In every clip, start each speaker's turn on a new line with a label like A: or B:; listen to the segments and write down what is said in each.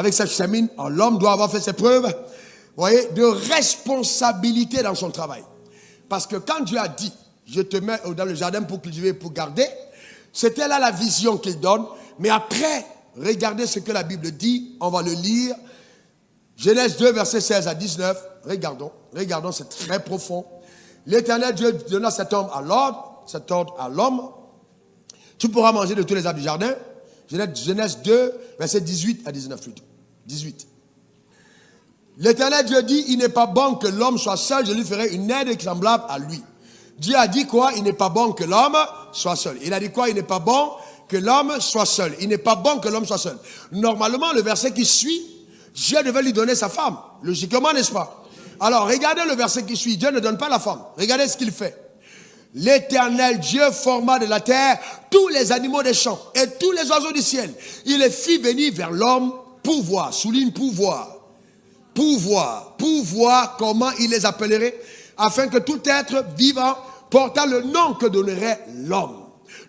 A: avec sa chemine, l'homme doit avoir fait ses preuves, vous voyez, de responsabilité dans son travail. Parce que quand Dieu a dit, je te mets dans le jardin pour cultiver, pour garder, c'était là la vision qu'il donne. Mais après, regardez ce que la Bible dit, on va le lire. Genèse 2, versets 16 à 19. Regardons, c'est très profond. L'Éternel Dieu donna cet ordre à l'homme. Tu pourras manger de tous les arbres du jardin. Genèse 2, versets 18 à 19 plutôt. 18. L'Éternel Dieu dit, il n'est pas bon que l'homme soit seul, je lui ferai une aide semblable à lui. Dieu a dit quoi? Il n'est pas bon que l'homme soit seul. Il a dit quoi? Il n'est pas bon que l'homme soit seul. Il n'est pas bon que l'homme soit seul. Normalement, le verset qui suit, Dieu devait lui donner sa femme. Logiquement, n'est-ce pas? Alors, regardez le verset qui suit. Dieu ne donne pas la femme. Regardez ce qu'il fait. L'Éternel Dieu forma de la terre tous les animaux des champs et tous les oiseaux du ciel. Il les fit venir vers l'homme pour voir. Souligne pour voir. Pour voir comment il les appellerait, afin que tout être vivant portant le nom que donnerait l'homme.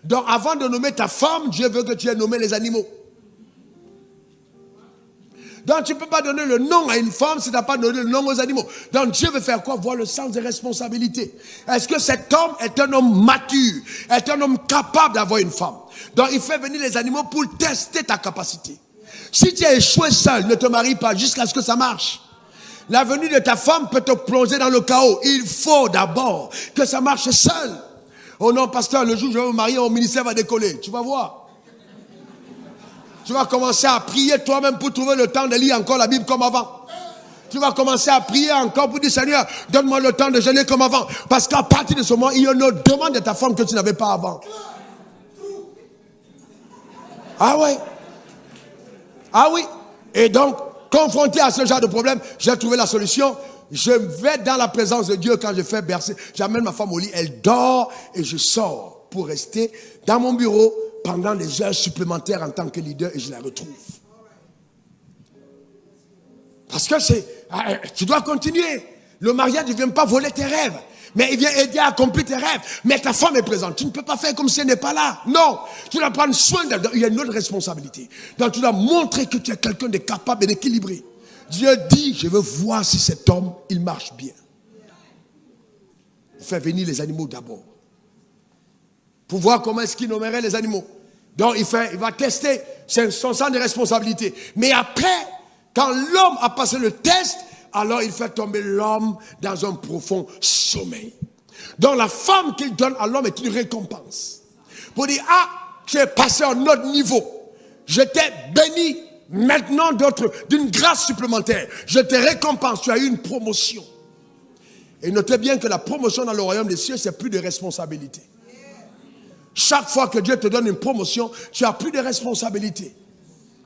A: Donc avant de nommer ta femme, Dieu veut que tu aies nommé les animaux. Donc tu ne peux pas donner le nom à une femme si tu n'as pas donné le nom aux animaux. Donc Dieu veut faire quoi? Voir le sens des responsabilités. Est-ce que cet homme est un homme mature, est un homme capable d'avoir une femme? Donc il fait venir les animaux pour tester ta capacité. Si tu as échoué seul, ne te marie pas jusqu'à ce que ça marche. La venue de ta femme peut te plonger dans le chaos. Il faut d'abord que ça marche seul. Oh non, pasteur, le jour où je vais me marier, mon ministère va décoller. Tu vas voir. Tu vas commencer à prier toi-même pour trouver le temps de lire encore la Bible comme avant. Tu vas commencer à prier encore pour dire, Seigneur, donne-moi le temps de jeûner comme avant. Parce qu'à partir de ce moment, il y a une demande de ta femme que tu n'avais pas avant. Ah ouais. Ah oui. Et donc, confronté à ce genre de problème, j'ai trouvé la solution. Je vais dans la présence de Dieu quand je fais bercer. J'amène ma femme au lit, elle dort et je sors pour rester dans mon bureau pendant des heures supplémentaires en tant que leader et je la retrouve. Parce que tu dois continuer. Le mariage ne vient pas voler tes rêves, mais il vient aider à accomplir tes rêves. Mais ta femme est présente. Tu ne peux pas faire comme si elle n'est pas là. Non. Tu dois prendre soin d'elle. Il y a une autre responsabilité. Donc tu dois montrer que tu es quelqu'un de capable et d'équilibré. Dieu dit, je veux voir si cet homme, il marche bien. Il fait venir les animaux d'abord. Pour voir comment est-ce qu'il nommerait les animaux. Donc il va tester son sens de responsabilité. Mais après, quand l'homme a passé le test, alors il fait tomber l'homme dans un profond sommeil. Donc la femme qu'il donne à l'homme est une récompense. Pour dire, ah, tu es passé à un autre niveau. Je t'ai béni maintenant d'une grâce supplémentaire. Je te récompense, tu as eu une promotion. Et notez bien que la promotion dans le royaume des cieux, c'est plus de responsabilité. Chaque fois que Dieu te donne une promotion, tu as plus de responsabilité.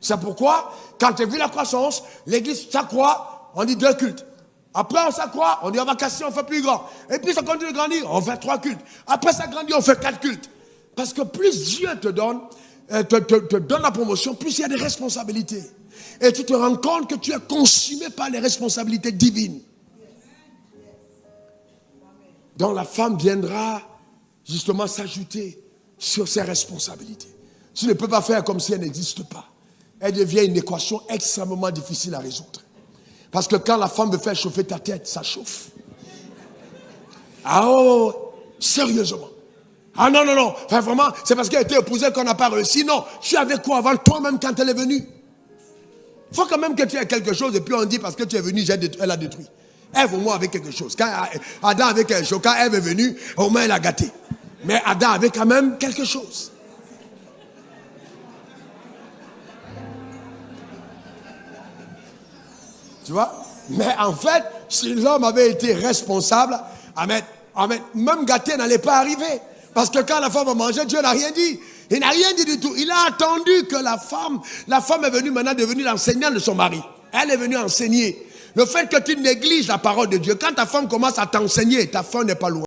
A: C'est pourquoi, quand tu as vu la croissance, l'église s'accroît, on dit 2 cultes. Après, on s'accroît, on dit on va casser, on fait plus grand. Et puis ça continue de grandir, on fait 3 cultes. Après ça grandit, on fait 4 cultes. Parce que plus Dieu te donne la promotion, plus il y a des responsabilités. Et tu te rends compte que tu es consumé par les responsabilités divines. Donc la femme viendra justement s'ajouter sur ses responsabilités. Tu ne peux pas faire comme si elle n'existe pas. Elle devient une équation extrêmement difficile à résoudre. Parce que quand la femme veut faire chauffer ta tête, ça chauffe. Ah oh, sérieusement. Ah non, enfin, vraiment, c'est parce qu'elle a été épousée qu'on n'a pas réussi. Non, tu avais quoi avant toi-même quand elle est venue? Il faut quand même que tu aies quelque chose et puis on dit parce que tu es venu, elle a détruit. Ève au moins avec quelque chose. Quand Adam avait quelque chose, quand Ève est venue, au moins elle a gâté. Mais Adam avait quand même quelque chose. Tu vois? Mais en fait, si l'homme avait été responsable, même gâté n'allait pas arriver. Parce que quand la femme a mangé, Dieu n'a rien dit. Il n'a rien dit du tout. Il a attendu que la femme est venue maintenant devenir l'enseignante de son mari. Elle est venue enseigner. Le fait que tu négliges la parole de Dieu, quand ta femme commence à t'enseigner, ta femme n'est pas loin.